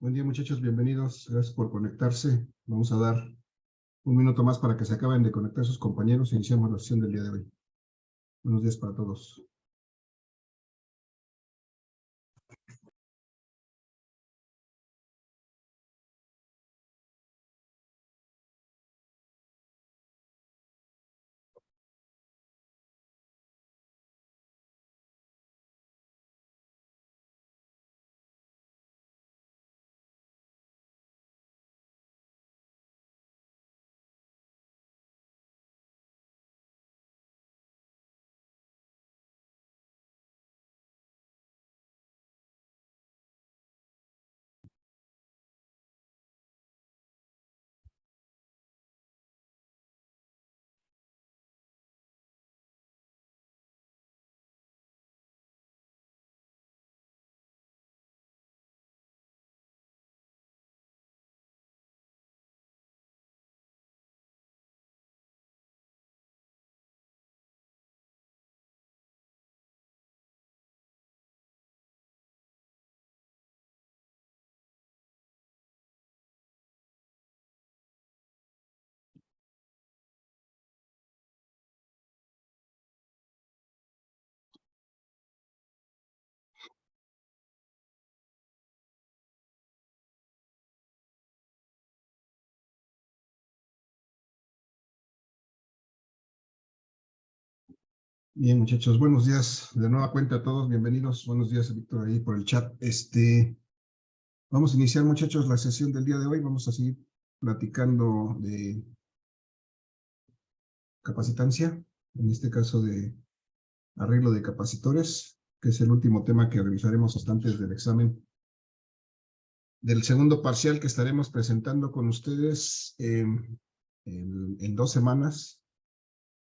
Buen día, muchachos, bienvenidos. Gracias por conectarse. Vamos a dar un minuto más para que se acaben de conectar sus compañeros e iniciamos la sesión del día de hoy. Buenos días para todos. Bien, muchachos, buenos días. De nueva cuenta a todos, bienvenidos. Buenos días, Víctor, ahí por el chat. Vamos a iniciar, muchachos, la sesión del día de hoy. Vamos a seguir platicando de capacitancia, en este caso de arreglo de capacitores, que es el último tema que revisaremos hasta antes del examen del segundo parcial que estaremos presentando con ustedes en 2 semanas,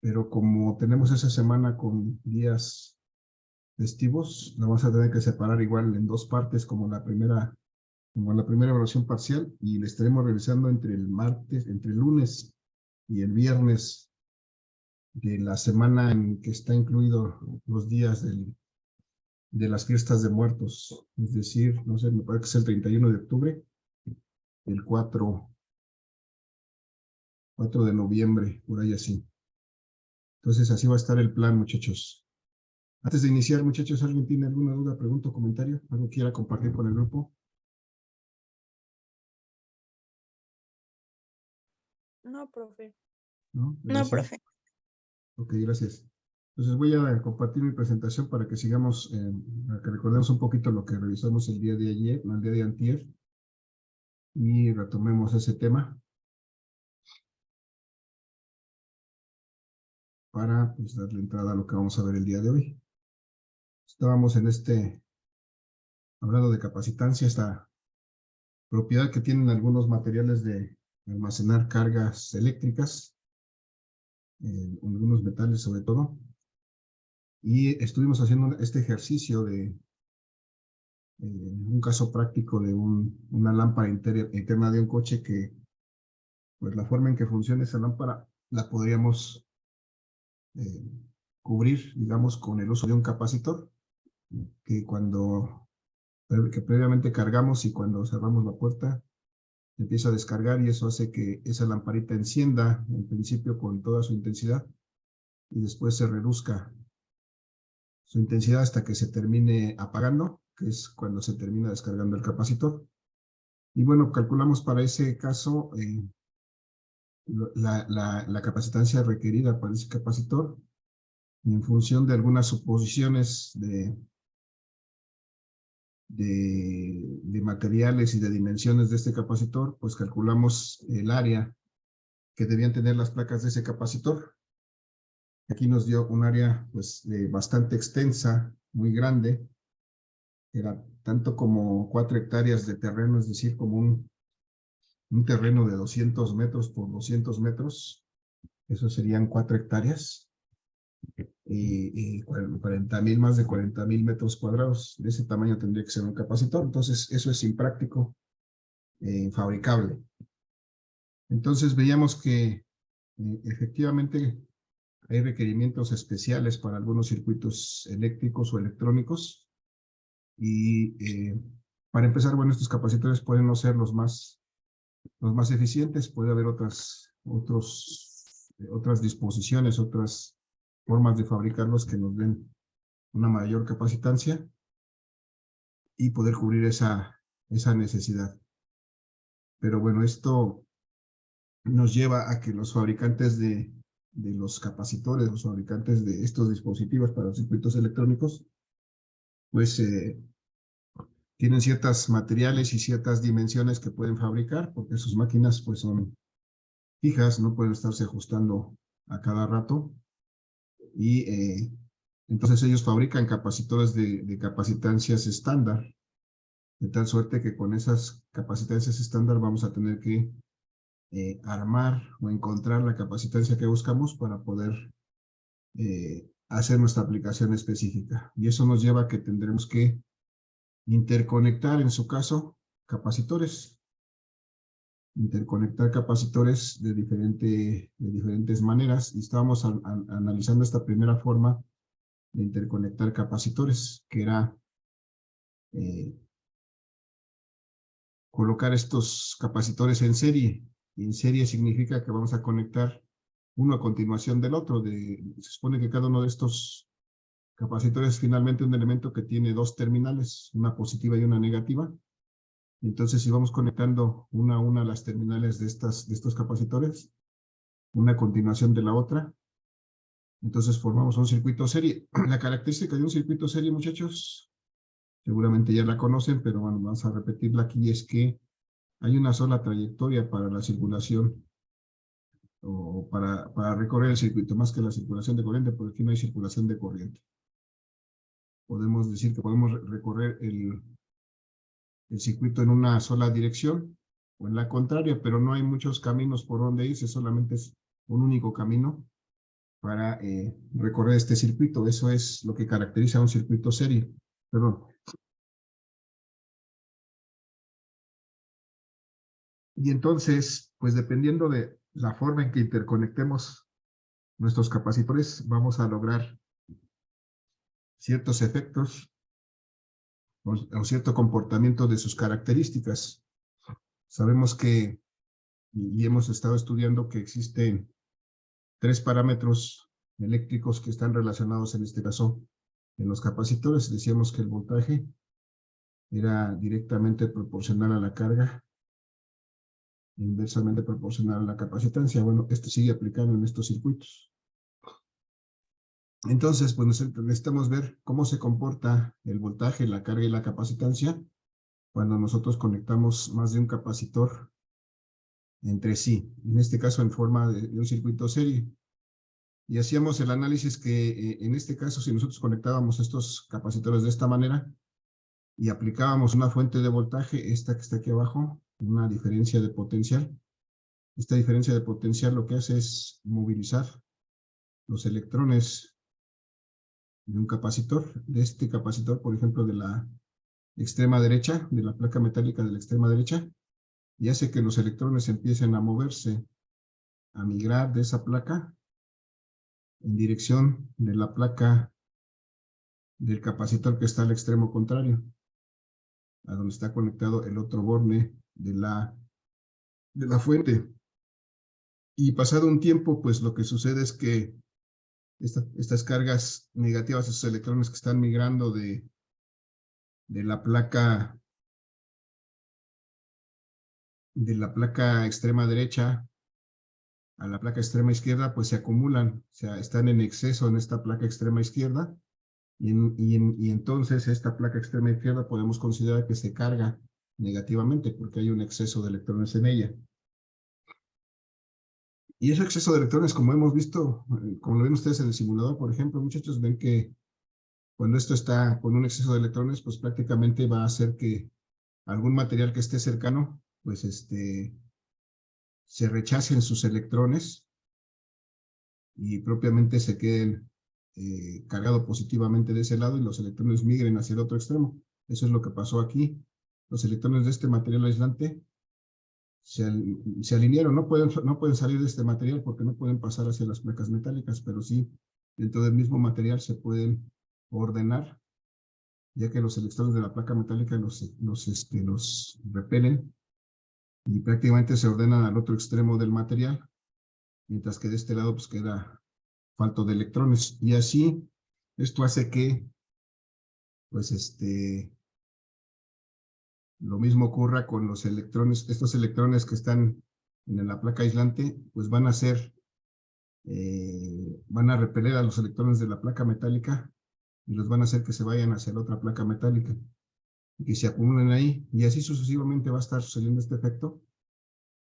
pero como tenemos esa semana con días festivos, la vamos a tener que separar igual en 2 partes como la primera evaluación parcial, y la estaremos realizando entre el lunes y el viernes de la semana en que está incluido los días de las fiestas de muertos, es decir, no sé, me parece que es el 31 de octubre, el 4 de noviembre, por ahí así. Entonces así va a estar el plan, muchachos. Antes de iniciar, muchachos, ¿alguien tiene alguna duda, pregunta o comentario? ¿Algo quiera compartir con el grupo? No, profe. No, No, profe. Ok, gracias. Entonces voy a compartir mi presentación para que sigamos, para que recordemos un poquito lo que revisamos el día de ayer, no, el día de antier, y retomemos ese tema para pues, darle entrada a lo que vamos a ver el día de hoy. Estábamos hablando de capacitancia, esta propiedad que tienen algunos materiales de almacenar cargas eléctricas, algunos metales sobre todo, y estuvimos haciendo este ejercicio de un caso práctico de una lámpara interna de un coche que, pues la forma en que funciona esa lámpara la podríamos cubrir, digamos, con el uso de un capacitor, que previamente cargamos y cuando cerramos la puerta empieza a descargar, y eso hace que esa lamparita encienda en principio con toda su intensidad y después se reduzca su intensidad hasta que se termine apagando, que es cuando se termina descargando el capacitor. Y bueno, calculamos para ese caso la capacitancia requerida para ese capacitor, y en función de algunas suposiciones de materiales y de dimensiones de este capacitor, pues calculamos el área que debían tener las placas de ese capacitor. Aquí nos dio un área pues bastante extensa, muy grande, era tanto como 4 hectáreas de terreno, es decir, como un terreno de 200 metros por 200 metros, eso serían 4 hectáreas, y 40,000, más de 40,000 metros cuadrados. De ese tamaño tendría que ser un capacitor, entonces eso es impráctico, infabricable. Entonces veíamos que efectivamente hay requerimientos especiales para algunos circuitos eléctricos o electrónicos, y Para empezar, bueno, estos capacitores pueden no ser los más eficientes, puede haber otras disposiciones, otras formas de fabricarlos que nos den una mayor capacitancia y poder cubrir esa necesidad. Pero bueno, esto nos lleva a que los fabricantes de los capacitores, los fabricantes de estos dispositivos para los circuitos electrónicos, pues tienen ciertos materiales y ciertas dimensiones que pueden fabricar, porque sus máquinas pues son fijas, no pueden estarse ajustando a cada rato. Y entonces ellos fabrican capacitores de capacitancias estándar, de tal suerte que con esas capacitancias estándar vamos a tener que armar o encontrar la capacitancia que buscamos para poder hacer nuestra aplicación específica. Y eso nos lleva a que tendremos que interconectar, en su caso, capacitores. Interconectar capacitores de diferentes maneras. Y estábamos analizando esta primera forma de interconectar capacitores, que era colocar estos capacitores en serie. Y en serie significa que vamos a conectar uno a continuación del otro. Se supone que cada uno de estos capacitores es finalmente un elemento que tiene dos terminales, una positiva y una negativa. Entonces, si vamos conectando una a una las terminales de estos capacitores, una a continuación de la otra, entonces formamos un circuito serie. La característica de un circuito serie, muchachos, seguramente ya la conocen, pero bueno, vamos a repetirla aquí, es que hay una sola trayectoria para la circulación o para recorrer el circuito, más que la circulación de corriente, porque aquí no hay circulación de corriente. Podemos decir que podemos recorrer el circuito en una sola dirección o en la contraria, pero no hay muchos caminos por donde irse, solamente es un único camino para recorrer este circuito. Eso es lo que caracteriza a un circuito serie. Perdón. Y entonces, pues dependiendo de la forma en que interconectemos nuestros capacitores, vamos a lograr ciertos efectos o cierto comportamiento de sus características. Sabemos que, y hemos estado estudiando que existen 3 parámetros eléctricos que están relacionados en este caso en los capacitores. Decíamos que el voltaje era directamente proporcional a la carga, inversamente proporcional a la capacitancia. Bueno, esto sigue aplicando en estos circuitos. Entonces, pues necesitamos ver cómo se comporta el voltaje, la carga y la capacitancia cuando nosotros conectamos más de un capacitor entre sí, en este caso en forma de un circuito serie. Y hacíamos el análisis que en este caso, si nosotros conectábamos estos capacitores de esta manera y aplicábamos una fuente de voltaje, esta que está aquí abajo, una diferencia de potencial, esta diferencia de potencial lo que hace es movilizar los electrones de un capacitor, de este capacitor, por ejemplo, de la extrema derecha, de la placa metálica de la extrema derecha, y hace que los electrones empiecen a moverse, a migrar de esa placa en dirección de la placa del capacitor que está al extremo contrario, a donde está conectado el otro borne de la fuente. Y pasado un tiempo, pues lo que sucede es que estas cargas negativas, esos electrones que están migrando de la placa extrema derecha a la placa extrema izquierda, pues se acumulan, o sea, están en exceso en esta placa extrema izquierda, y entonces esta placa extrema izquierda podemos considerar que se carga negativamente porque hay un exceso de electrones en ella. Y ese exceso de electrones, como hemos visto, como lo ven ustedes en el simulador, por ejemplo, muchachos, ven que cuando esto está con un exceso de electrones, pues prácticamente va a hacer que algún material que esté cercano, pues se rechacen sus electrones y propiamente se queden cargados positivamente de ese lado y los electrones migren hacia el otro extremo. Eso es lo que pasó aquí. Los electrones de este material aislante se alinearon, no pueden salir de este material porque no pueden pasar hacia las placas metálicas, pero sí dentro del mismo material se pueden ordenar ya que los electrones de la placa metálica los repelen y prácticamente se ordenan al otro extremo del material, mientras que de este lado pues queda falto de electrones. Y así, esto hace que, pues lo mismo ocurra con los electrones. Estos electrones que están en la placa aislante, pues van a repeler a los electrones de la placa metálica y los van a hacer que se vayan hacia la otra placa metálica y que se acumulen ahí, y así sucesivamente va a estar sucediendo este efecto.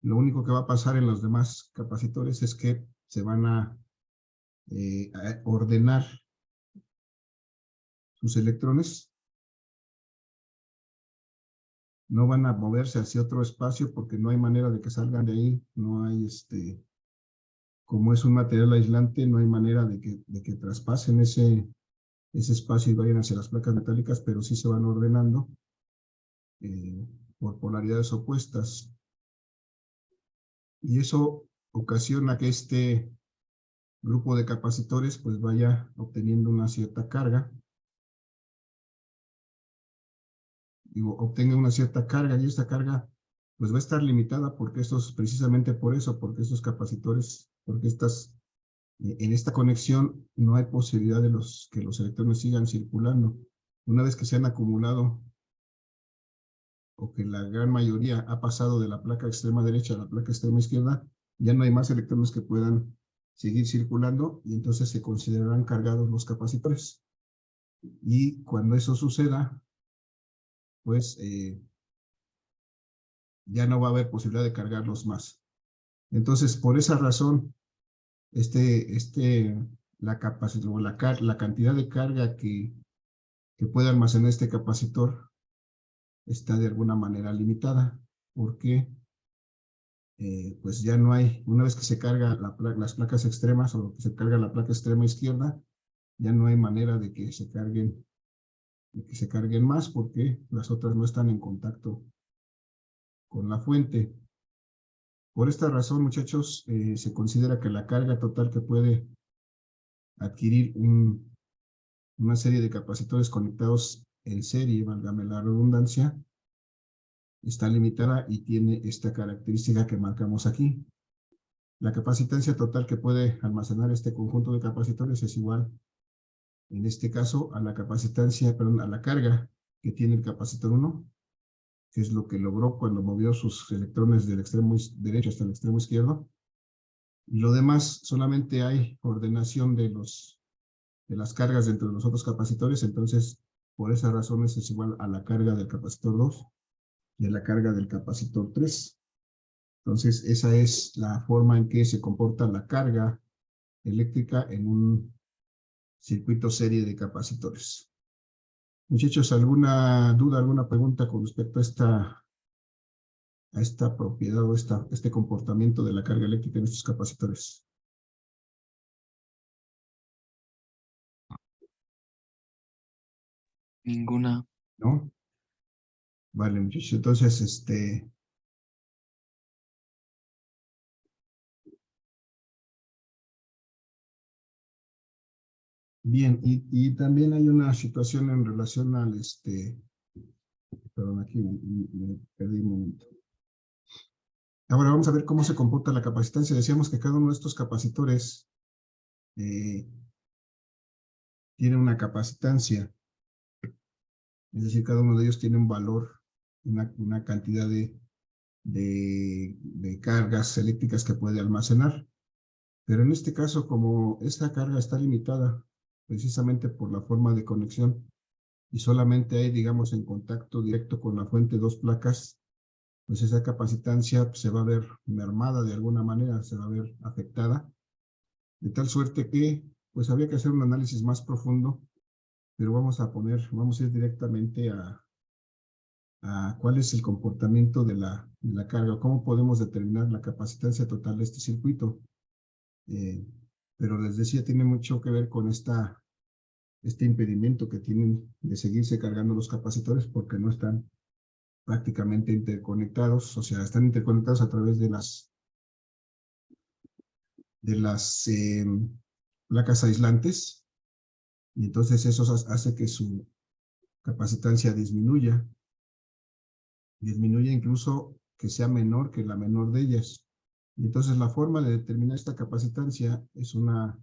Lo único que va a pasar en los demás capacitores es que se van a ordenar sus electrones, no van a moverse hacia otro espacio porque no hay manera de que salgan de ahí, no hay como es un material aislante, no hay manera de que traspasen ese espacio y vayan hacia las placas metálicas, pero sí se van ordenando por polaridades opuestas. Y eso ocasiona que este grupo de capacitores pues vaya obteniendo una cierta carga. Obtenga una cierta carga, y esta carga pues va a estar limitada porque precisamente por eso, porque estos capacitores, porque en esta conexión no hay posibilidad de que los electrones sigan circulando. Una vez que se han acumulado o que la gran mayoría ha pasado de la placa extrema derecha a la placa extrema izquierda, ya no hay más electrones que puedan seguir circulando y entonces se considerarán cargados los capacitores. Y cuando eso suceda, pues ya no va a haber posibilidad de cargarlos más. Entonces, por esa razón, la capacidad o la cantidad de carga que puede almacenar este capacitor está de alguna manera limitada, porque pues ya no hay, una vez que se carga las placas extremas o que se carga la placa extrema izquierda, ya no hay manera de que se carguen más porque las otras no están en contacto con la fuente. Por esta razón, muchachos, se considera que la carga total que puede adquirir una serie de capacitores conectados en serie, válgame la redundancia, está limitada y tiene esta característica que marcamos aquí. La capacitancia total que puede almacenar este conjunto de capacitores es igual, en este caso, a la a la carga que tiene el capacitor 1, que es lo que logró cuando movió sus electrones del extremo derecho hasta el extremo izquierdo. Y lo demás, solamente hay ordenación de las cargas dentro de los otros capacitores, entonces, por esas razones es igual a la carga del capacitor 2 y a la carga del capacitor 3. Entonces, esa es la forma en que se comporta la carga eléctrica en un circuito serie de capacitores. Muchachos, ¿alguna duda, alguna pregunta con respecto a esta propiedad o este comportamiento de la carga eléctrica en estos capacitores? Ninguna. ¿No? Vale, muchachos, entonces, bien, y también hay una situación en relación al, perdón, aquí me perdí un momento. Ahora vamos a ver cómo se comporta la capacitancia. Decíamos que cada uno de estos capacitores tiene una capacitancia, es decir, cada uno de ellos tiene un valor, una cantidad de cargas eléctricas que puede almacenar. Pero en este caso, como esta carga está limitada precisamente por la forma de conexión y solamente hay, digamos, en contacto directo con la fuente dos placas, pues esa capacitancia se va a ver mermada de alguna manera, se va a ver afectada, de tal suerte que pues habría que hacer un análisis más profundo, pero vamos a ir directamente a cuál es el comportamiento de la carga, cómo podemos determinar la capacitancia total de este circuito. Pero les decía, tiene mucho que ver con este impedimento que tienen de seguirse cargando los capacitores porque no están prácticamente interconectados, o sea, están interconectados a través de las placas aislantes, y entonces eso hace que capacitancia disminuya incluso que sea menor que la menor de ellas. Y entonces la forma de determinar esta capacitancia es una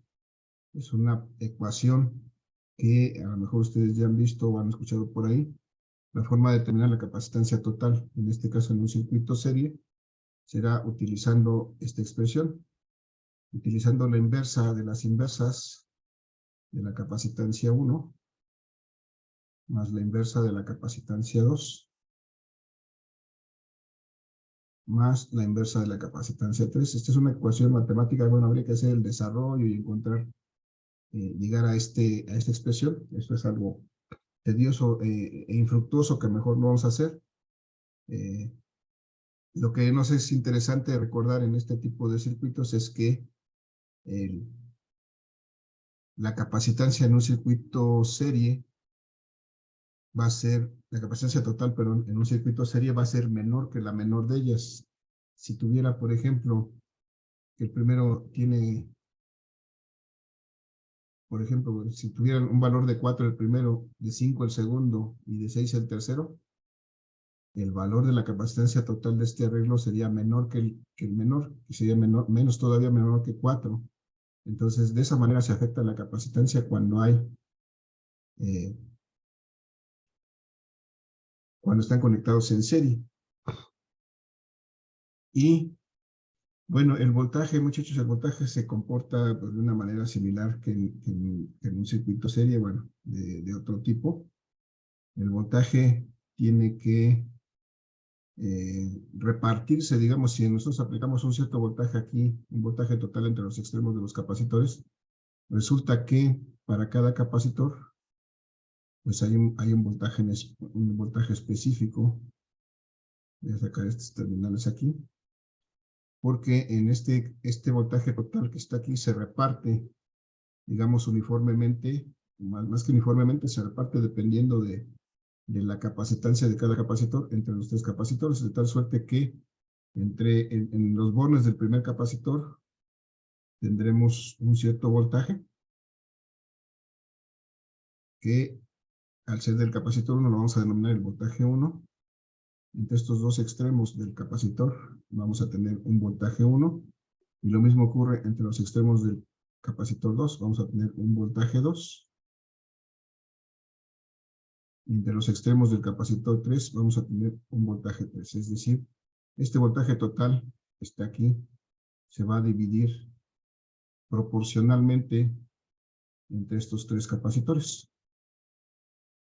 ecuación que a lo mejor ustedes ya han visto o han escuchado por ahí. La forma de determinar la capacitancia total, en este caso en un circuito serie, será utilizando esta expresión, utilizando la inversa de las inversas de la capacitancia 1, más la inversa de la capacitancia 2, más la inversa de la capacitancia 3. Esta es una ecuación matemática. Bueno, habría que hacer el desarrollo y encontrar, llegar a esta expresión. Esto es algo tedioso e infructuoso que mejor no vamos a hacer. Lo que nos es interesante recordar en este tipo de circuitos es que la capacitancia en un circuito serie va a ser, la capacitancia total, perdón, en un circuito serie va a ser menor que la menor de ellas. Si tuviera, por ejemplo, que el primero tiene, por ejemplo, si tuvieran un valor de 4 el primero, de 5 el segundo y de 6 el tercero, el valor de la capacitancia total de este arreglo sería menor que el menor, y sería menos todavía menor que 4. Entonces, de esa manera se afecta la capacitancia cuando cuando están conectados en serie. Y, bueno, el voltaje, muchachos, el voltaje se comporta pues, de una manera similar que en un circuito serie, bueno, de otro tipo. El voltaje tiene que repartirse, digamos, si nosotros aplicamos un cierto voltaje aquí, un voltaje total entre los extremos de los capacitores, resulta que para cada capacitor, pues hay un voltaje específico. Voy a sacar estos terminales aquí, porque en este voltaje total que está aquí se reparte, digamos, uniformemente, más que uniformemente, se reparte dependiendo de la capacitancia de cada capacitor entre los tres capacitores, de tal suerte que en los bornes del primer capacitor tendremos un cierto voltaje que al ser del capacitor 1 lo vamos a denominar el voltaje 1. Entre estos dos extremos del capacitor vamos a tener un voltaje 1 y lo mismo ocurre entre los extremos del capacitor 2, vamos a tener un voltaje 2. Y entre los extremos del capacitor 3 vamos a tener un voltaje 3, es decir, este voltaje total que está aquí se va a dividir proporcionalmente entre estos tres capacitores.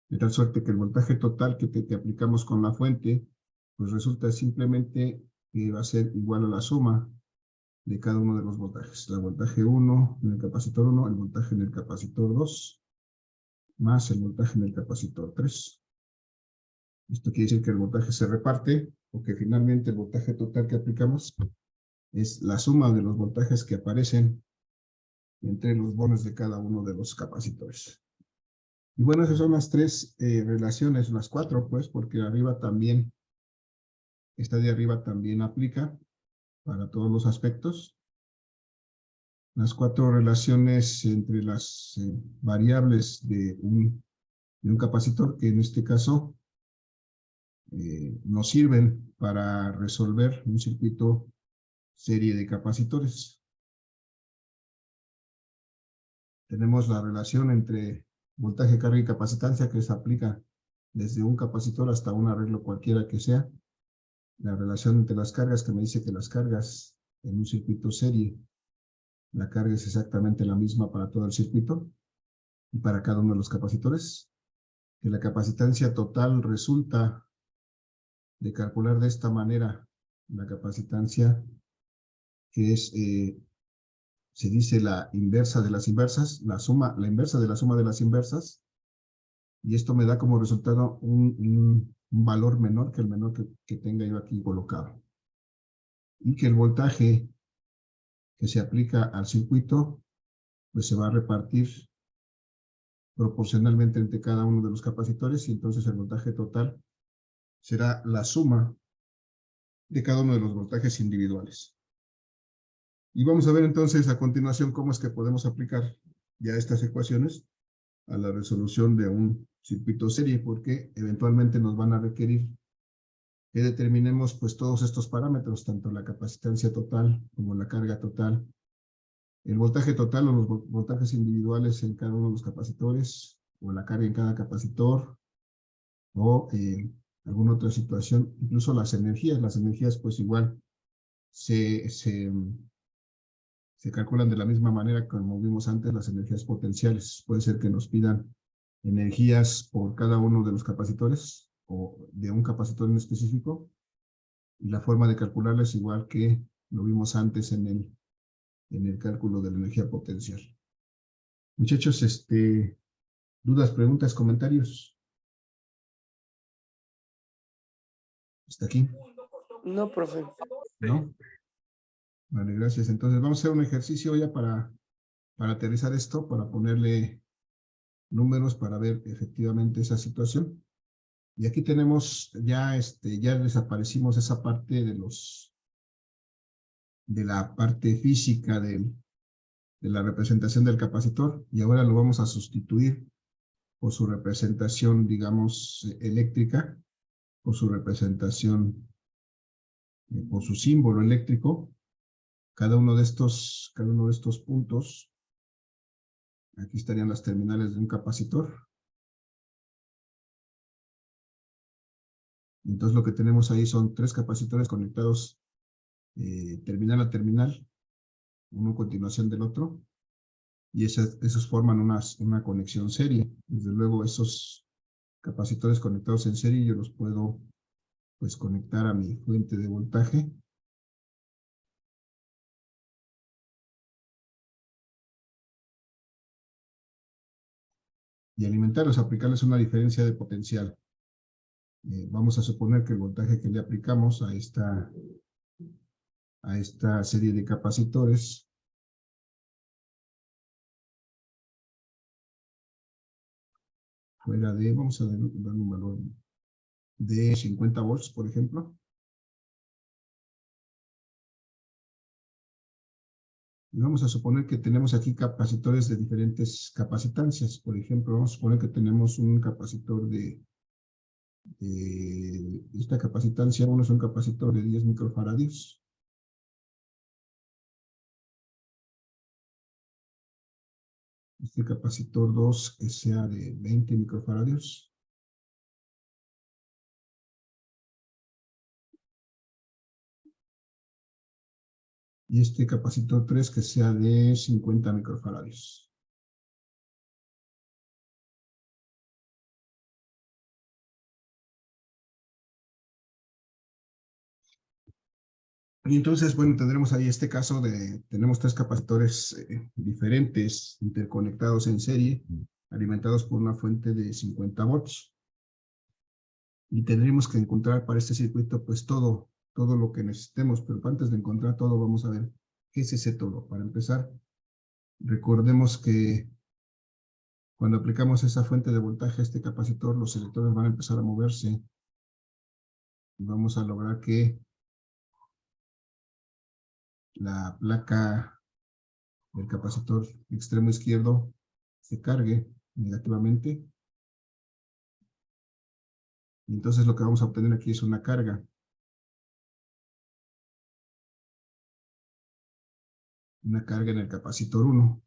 De tal suerte que el voltaje total que aplicamos con la fuente, pues resulta simplemente que va a ser igual a la suma de cada uno de los voltajes. El voltaje 1 en el capacitor 1, el voltaje en el capacitor 2, más el voltaje en el capacitor 3. Esto quiere decir que el voltaje se reparte, porque finalmente el voltaje total que aplicamos es la suma de los voltajes que aparecen entre los bornes de cada uno de los capacitores. Y bueno, esas son las tres relaciones, las cuatro, pues, porque arriba también, esta de arriba también aplica para todos los aspectos. Las cuatro relaciones entre las variables de un capacitor, que en este caso nos sirven para resolver un circuito serie de capacitores. Tenemos la relación entre voltaje, carga y capacitancia que se aplica desde un capacitor hasta un arreglo cualquiera que sea. La relación entre las cargas que me dice que las cargas en un circuito serie, la carga es exactamente la misma para todo el circuito y para cada uno de los capacitores. Que la capacitancia total resulta de calcular de esta manera la capacitancia que es, se dice la inversa de las inversas, la inversa de la suma de las inversas, y esto me da como resultado un valor menor que el menor que tenga yo aquí colocado. Y que el voltaje que se aplica al circuito, pues se va a repartir proporcionalmente entre cada uno de los capacitores, y entonces el voltaje total será la suma de cada uno de los voltajes individuales. Y vamos a ver entonces a continuación cómo es que podemos aplicar ya estas ecuaciones a la resolución de un circuito serie, porque eventualmente nos van a requerir que determinemos pues todos estos parámetros, tanto la capacitancia total como la carga total, el voltaje total o los voltajes individuales en cada uno de los capacitores, o la carga en cada capacitor, o alguna otra situación, incluso las energías pues igual se calculan de la misma manera como vimos antes las energías potenciales. Puede ser que nos pidan energías por cada uno de los capacitores o de un capacitor en específico, y la forma de calcularla es igual que lo vimos antes en el cálculo de la energía potencial. Muchachos, dudas, preguntas, comentarios. ¿Hasta aquí? No, profe. ¿No? Vale, gracias. Entonces vamos a hacer un ejercicio ya para aterrizar esto, para ponerle números para ver efectivamente esa situación. Y aquí tenemos ya, ya desaparecimos esa parte de la parte física de la representación del capacitor, y ahora lo vamos a sustituir por su representación, digamos, eléctrica, por su representación, por su símbolo eléctrico. Cada uno de estos puntos, aquí estarían las terminales de un capacitor. Entonces lo que tenemos ahí son 3 capacitores conectados terminal a terminal, uno a continuación del otro, y esos forman una conexión serie. Desde luego esos capacitores conectados en serie yo los puedo pues conectar a mi fuente de voltaje. Y alimentarlos, aplicarles una diferencia de potencial. Vamos a suponer que el voltaje que le aplicamos a esta serie de capacitores fuera de, vamos a dar un valor de 50 volts, por ejemplo. Y vamos a suponer que tenemos aquí capacitores de diferentes capacitancias. Por ejemplo, vamos a suponer que tenemos un capacitor de esta capacitancia, uno es un capacitor de 10 microfaradios. Este capacitor 2 que sea de 20 microfaradios. Y este capacitor 3 que sea de 50 microfaradios. Y entonces, bueno, tendremos ahí este caso tenemos 3 capacitores diferentes, interconectados en serie, alimentados por una fuente de 50 volts. Y tendremos que encontrar para este circuito, pues todo lo que necesitemos, pero antes de encontrar todo, vamos a ver qué es ese todo. Para empezar, recordemos que cuando aplicamos esa fuente de voltaje a este capacitor, los electrones van a empezar a moverse y vamos a lograr que la placa del capacitor extremo izquierdo se cargue negativamente. Y entonces lo que vamos a obtener aquí es una carga. Una carga en el capacitor 1.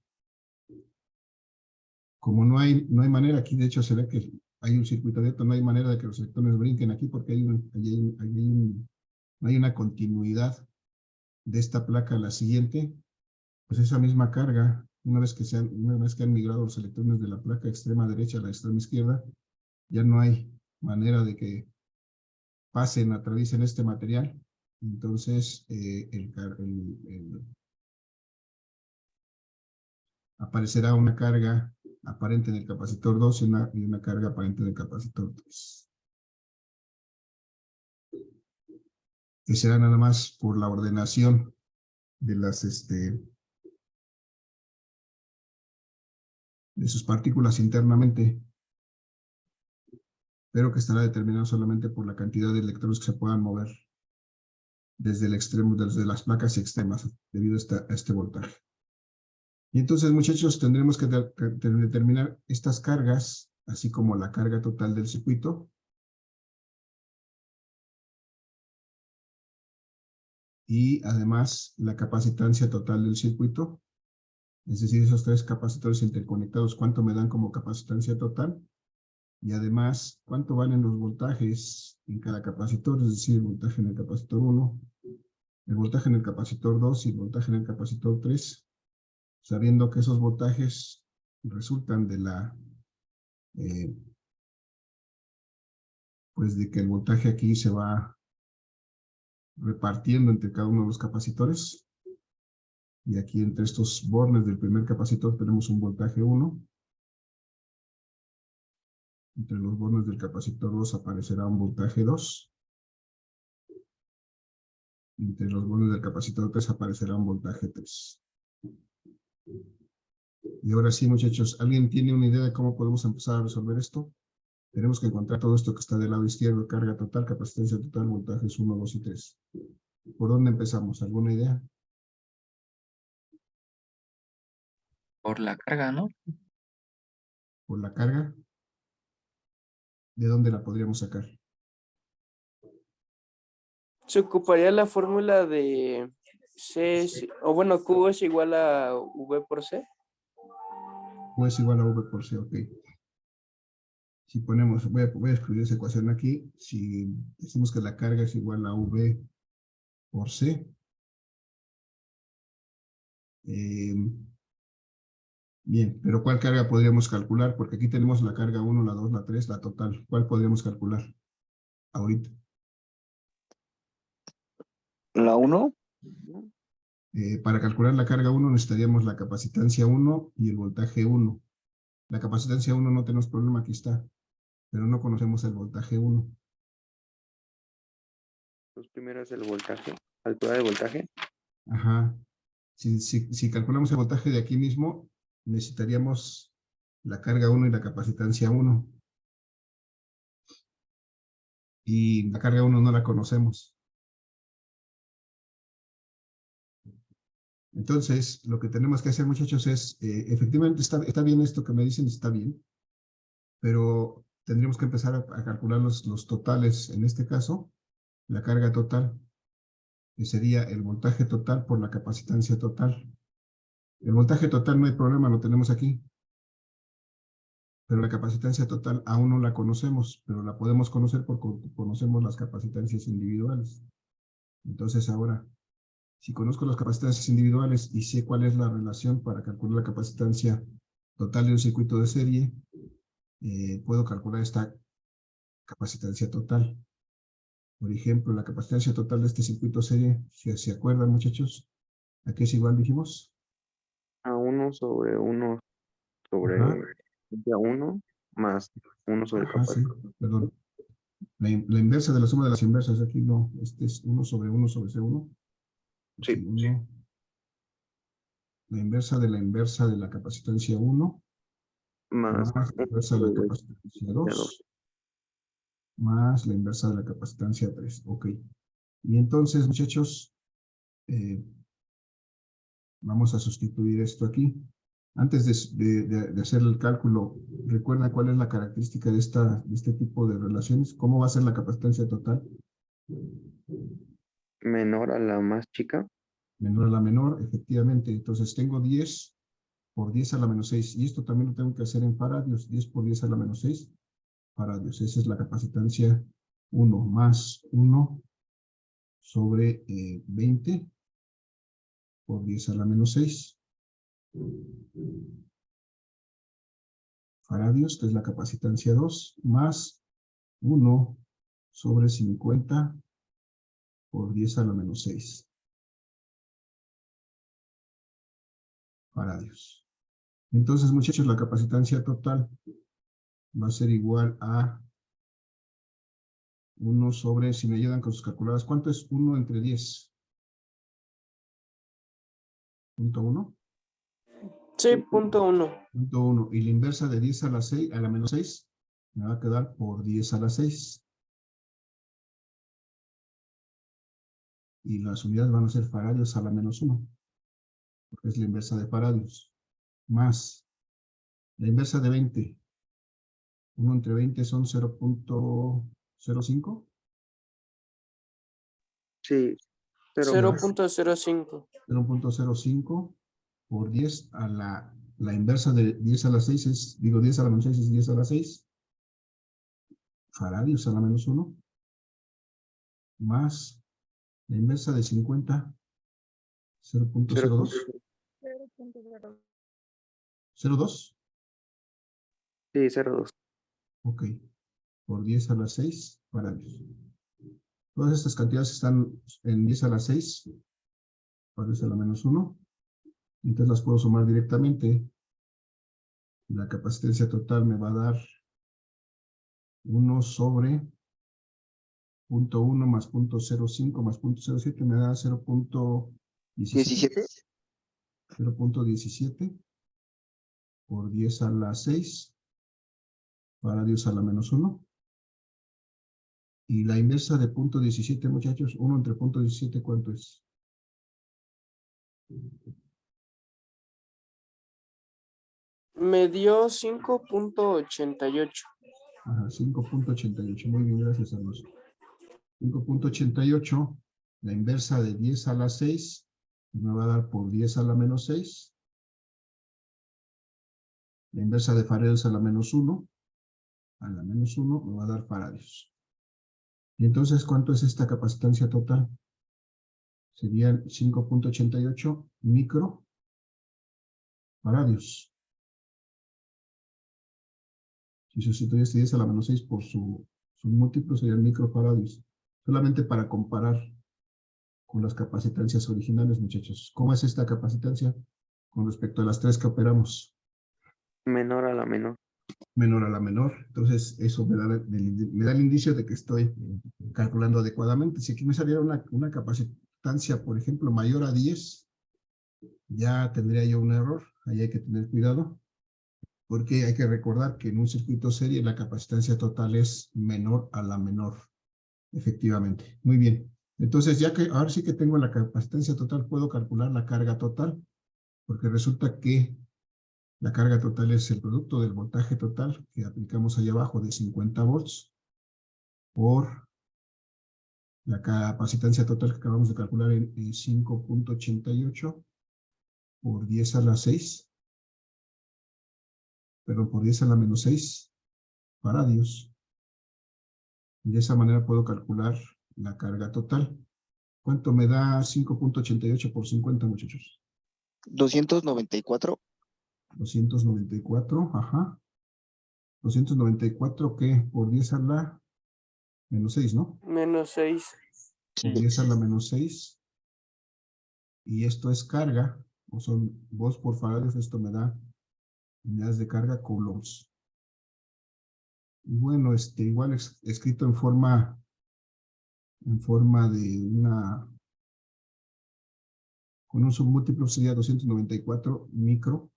Como no hay manera, aquí de hecho se ve que hay un circuito abierto, no hay manera de que los electrones brinquen aquí porque no hay una continuidad de esta placa a la siguiente. Pues esa misma carga, una vez que han migrado los electrones de la placa extrema derecha a la extrema izquierda, ya no hay manera de que pasen, atraviesen este material. Entonces aparecerá una carga aparente en el capacitor 2 y una carga aparente en el capacitor 3. Que será nada más por la ordenación de de sus partículas internamente, pero que estará determinado solamente por la cantidad de electrones que se puedan mover desde el extremo, desde las placas extremas, debido a este voltaje. Y entonces, muchachos, tendremos que determinar estas cargas, así como la carga total del circuito. Y además la capacitancia total del circuito. Es decir, esos tres capacitores interconectados, ¿cuánto me dan como capacitancia total? Y además, ¿cuánto valen los voltajes en cada capacitor? Es decir, el voltaje en el capacitor 1, el voltaje en el capacitor 2 y el voltaje en el capacitor 3, sabiendo que esos voltajes resultan de la, pues de que el voltaje aquí se va repartiendo entre cada uno de los capacitores. Y aquí entre estos bornes del primer capacitor tenemos un voltaje 1. Entre los bornes del capacitor 2 aparecerá un voltaje 2. Entre los bornes del capacitor 3 aparecerá un voltaje 3. Y ahora sí, muchachos, ¿alguien tiene una idea de cómo podemos empezar a resolver esto? Tenemos que encontrar todo esto que está del lado izquierdo: carga total, capacitancia total, voltajes 1, 2 y 3. ¿Por dónde empezamos? ¿Alguna idea? Por la carga, ¿no? ¿Por la carga? ¿De dónde la podríamos sacar? Se ocuparía la fórmula de C, o bueno, Q es igual a V por C. Q es igual a V por C, ok. Si ponemos, voy a escribir esa ecuación aquí. Si decimos que la carga es igual a V por C, bien, pero ¿cuál carga podríamos calcular? Porque aquí tenemos la carga 1, la 2, la 3, la total. ¿Cuál podríamos calcular ahorita? La 1. Para calcular la carga 1 necesitaríamos la capacitancia 1 y el voltaje 1. La capacitancia 1 no tenemos problema, aquí está, pero no conocemos el voltaje 1. Pues primero es el voltaje, altura de voltaje. Ajá. Si calculamos el voltaje de aquí mismo, necesitaríamos la carga 1 y la capacitancia 1. Y la carga 1 no la conocemos. Entonces, lo que tenemos que hacer, muchachos, es, efectivamente está bien esto que me dicen, está bien, pero tendríamos que empezar a calcular los totales, en este caso, la carga total, que sería el voltaje total por la capacitancia total. El voltaje total no hay problema, lo tenemos aquí, pero la capacitancia total aún no la conocemos, pero la podemos conocer porque conocemos las capacitancias individuales. Entonces ahora, si conozco las capacitancias individuales y sé cuál es la relación para calcular la capacitancia total de un circuito de serie, puedo calcular esta capacitancia total. Por ejemplo, la capacitancia total de este circuito serie, si se acuerdan, muchachos, ¿a qué es igual dijimos? A 1 sobre 1 sobre Ajá, a 1 más 1 sobre el ajá, sí, capacitor. perdón. La inversa de la suma de las inversas, aquí no, este es 1 sobre 1 sobre C1. Sí, Aquí 1, la inversa de la capacitancia 1, más más la 1 inversa de la sobre capacitancia el 2. 2, más la inversa de la capacitancia 3. Ok. Y entonces, muchachos, vamos a sustituir esto aquí. Antes de hacer el cálculo, recuerda cuál es la característica de este tipo de relaciones. ¿Cómo va a ser la capacitancia total? Menor a la más chica. Menor a la menor, efectivamente. Entonces tengo 10 por 10 a la menos 6. Y esto también lo tengo que hacer en faradios. 10 por 10 a la menos 6 faradios. Esa es la capacitancia 1 más 1 sobre 20 por 10 a la menos 6. Faradios, que es la capacitancia 2, más 1 sobre 50 por 10 a la menos 6 faradios. Entonces, muchachos, la capacitancia total va a ser igual a 1 sobre, si me ayudan con sus calculadoras, ¿cuánto es 1 entre 10? ¿Punto 1? Sí, punto 1. Punto 1. Y la inversa de 10 a la 6, a la menos 6, me va a quedar por 10 a la 6. Y las unidades van a ser faradios a la menos 1, porque es la inversa de faradios. más la inversa de 20. 1 entre 20 son 0.05. Sí, 0.05. 0.05 por 10 a la inversa de 10 a la 6 es, digo 10 a la menos 6 es 10 a la 6. Faradios a la menos 1. Más la inversa de 50. 0.02. 0.2. sí, 0.2. Ok. Por 10 a la 6 faradios. Todas estas cantidades están en 10 a la 6. Faradios a la menos 1. Entonces las puedo sumar directamente. La capacitancia total me va a dar 1 sobre 0.1 más 0.05 más 0.07 me da 0.17. 17. 0.17 por 10 a la 6 faradios a la menos 1. Y la inversa de 0.17, muchachos, 1 entre 0.17, ¿cuánto es? Me dio 5.88. Ajá, 5.88. Muy bien, gracias, Carlos. 5.88, la inversa de 10 a la 6, me va a dar por 10 a la menos 6. La inversa de faradios a la menos 1, me va a dar faradios. Y entonces, ¿cuánto es esta capacitancia total? Serían 5.88 microfaradios. Si sustituyes 10 a la menos 6 por su múltiplo, serían microfaradios. Solamente para comparar con las capacitancias originales, muchachos. ¿Cómo es esta capacitancia con respecto a las tres que operamos? Menor a la menor. Menor a la menor. Entonces, eso me da el indicio de que estoy calculando adecuadamente. Si aquí me saliera una capacitancia, por ejemplo, mayor a 10, ya tendría yo un error. Ahí hay que tener cuidado, porque hay que recordar que en un circuito serie la capacitancia total es menor a la menor, efectivamente. Muy bien. Entonces, ya que ahora sí que tengo la capacitancia total, puedo calcular la carga total, porque resulta que la carga total es el producto del voltaje total que aplicamos allá abajo de 50 volts por la capacitancia total que acabamos de calcular en 5.88 por 10 a la 6, perdón, por 10 a la menos 6 faradios. De esa manera puedo calcular la carga total. ¿Cuánto me da 5.88 por 50, muchachos? 294. 294, ajá. 294, ¿qué? Por 10 a la menos 6, ¿no? Menos 6. Por 10 a la menos 6. Y esto es carga, o son volts por faradios, esto me da unidades de carga coulombs. Y bueno, igual escrito en forma de con un submúltiplo sería 294 microcoulombs.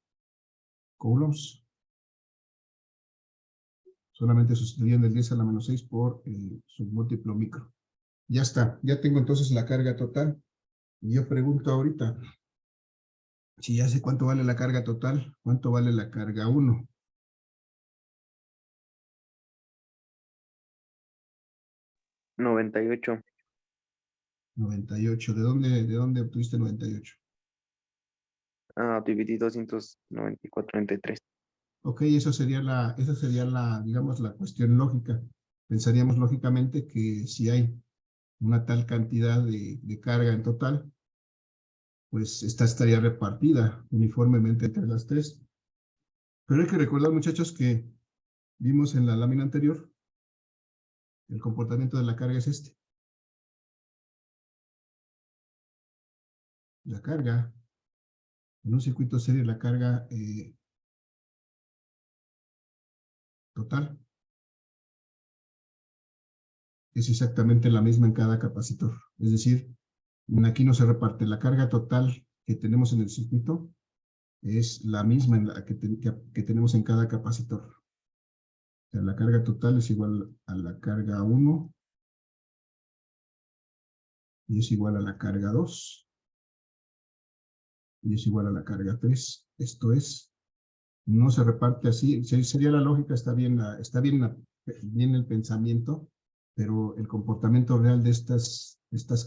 Solamente sustituirían el 10 a la menos 6 por submúltiplo micro. Ya está, ya tengo entonces la carga total. Y yo pregunto ahorita, si ya sé cuánto vale la carga total, ¿cuánto vale la carga 1? 98. 98. ¿De dónde obtuviste 98? Dividí 294 entre 3. Ok, esa sería digamos, la cuestión lógica. Pensaríamos lógicamente que si hay una tal cantidad de carga en total, pues esta estaría repartida uniformemente entre las tres. Pero hay que recordar, muchachos, que vimos en la lámina anterior, el comportamiento de la carga es este. La carga, en un circuito serie, la carga total es exactamente la misma en cada capacitor. Es decir, aquí no se reparte. La carga total que tenemos en el circuito es la misma en la que tenemos en cada capacitor. O sea, la carga total es igual a la carga 1 y es igual a la carga 2 y es igual a la carga 3. Esto es no se reparte así. Sería la lógica, está bien, bien el pensamiento, pero el comportamiento real de estas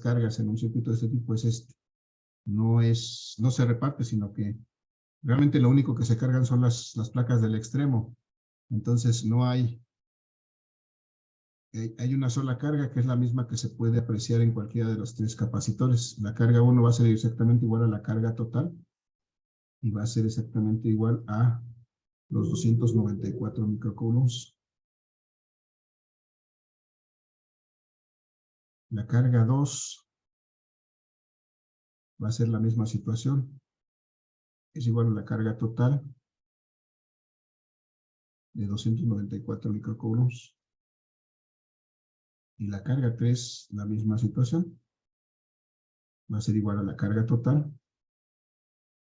cargas en un circuito de este tipo es este. No se reparte, sino que realmente lo único que se cargan son las placas del extremo. Entonces no hay una sola carga que es la misma que se puede apreciar en cualquiera de los tres capacitores. La carga 1 va a ser exactamente igual a la carga total y va a ser exactamente igual a los 294 microcoulombs. La carga 2 va a ser la misma situación. Es igual a la carga total de 294 microcoulombs. Y la carga 3, la misma situación. Va a ser igual a la carga total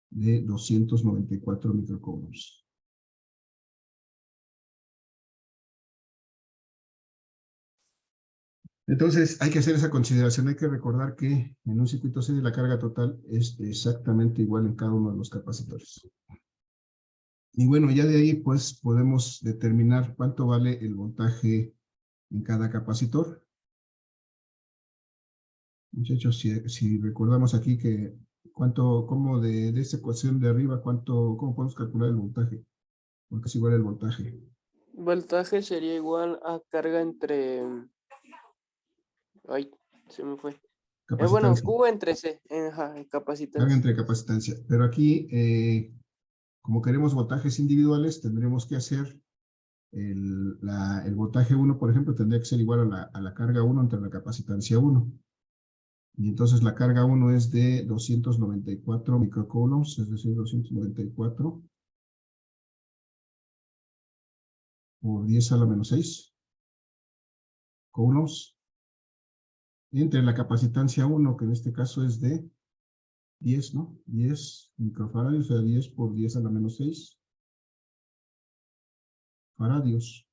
de 294 microcoulombs. Entonces, hay que hacer esa consideración. Hay que recordar que en un circuito serie la carga total es exactamente igual en cada uno de los capacitores. Y bueno, ya de ahí pues podemos determinar cuánto vale el voltaje en cada capacitor. Muchachos, si recordamos aquí que como de esta ecuación de arriba, ¿cómo podemos calcular el voltaje? Porque es igual el voltaje. Voltaje sería igual a carga entre... Ay, se me fue. Bueno, Capacitancia. Q entre C, ajá, Carga capacitancia. entre capacitancia. Pero aquí, como queremos voltajes individuales, tendremos que hacer el voltaje 1, por ejemplo, tendría que ser igual a la carga 1 entre la capacitancia 1. Y entonces la carga 1 es de 294 microcoulombs, es decir, 294 por 10 a la menos 6 coulombs. Entre la capacitancia 1, que en este caso es de 10, ¿no? 10 microfaradios, o sea, 10 por 10 a la menos 6 faradios.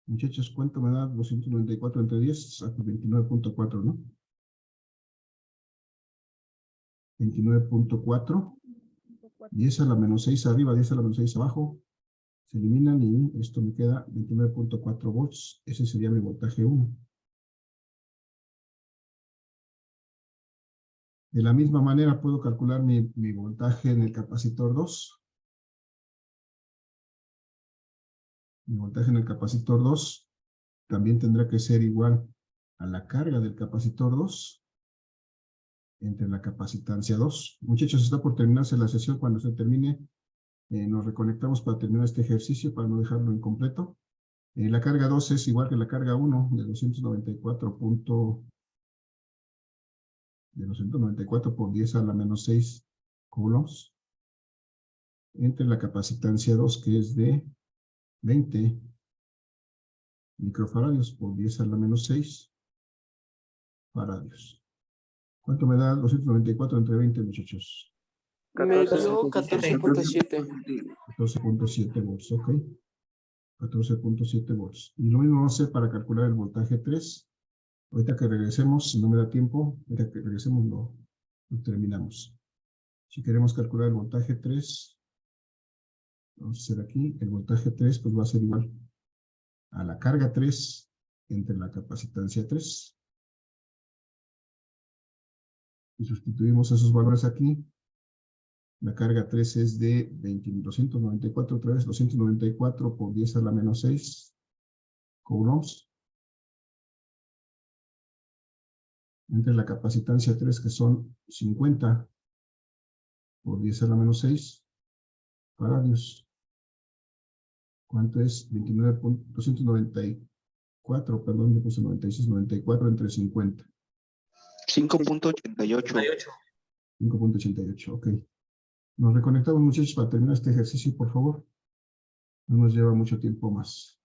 Muchachos, ¿cuánto me da 294 entre 10? 29.4, ¿no? 29.4. 10 a la menos 6 arriba, 10 a la menos 6 abajo. Se eliminan y esto me queda 29.4 volts. Ese sería mi voltaje 1. De la misma manera puedo calcular mi voltaje en el capacitor 2. Mi voltaje en el capacitor 2 también tendrá que ser igual a la carga del capacitor 2 entre la capacitancia 2. Muchachos, está por terminarse la sesión. Cuando se termine, nos reconectamos para terminar este ejercicio, para no dejarlo incompleto. La carga 2 es igual que la carga 1 de 294 por 10 a la menos 6 coulombs entre la capacitancia 2, que es de 20 microfaradios por 10 a la menos 6 faradios. ¿Cuánto me da 294 entre 20, muchachos? Me dio 14.7. 14.7 volts, ok. 14.7 volts. Y lo mismo vamos a hacer para calcular el voltaje 3. Ahorita que regresemos, si no me da tiempo, ahorita que regresemos lo terminamos. Si queremos calcular el voltaje 3, vamos a hacer aquí, el voltaje 3 pues va a ser igual a la carga 3 entre la capacitancia 3. Y sustituimos esos valores aquí. La carga 3 es de 294, otra vez 294 por 10 a la menos 6 coulombs. Entre la capacitancia 3, que son 50 por 10 a la menos 6 faradios. ¿Cuánto es? 294, perdón, yo puse 96, 94 entre 50. 5.88. 5.88, ok. Nos reconectamos, muchachos, para terminar este ejercicio, por favor. No nos lleva mucho tiempo más.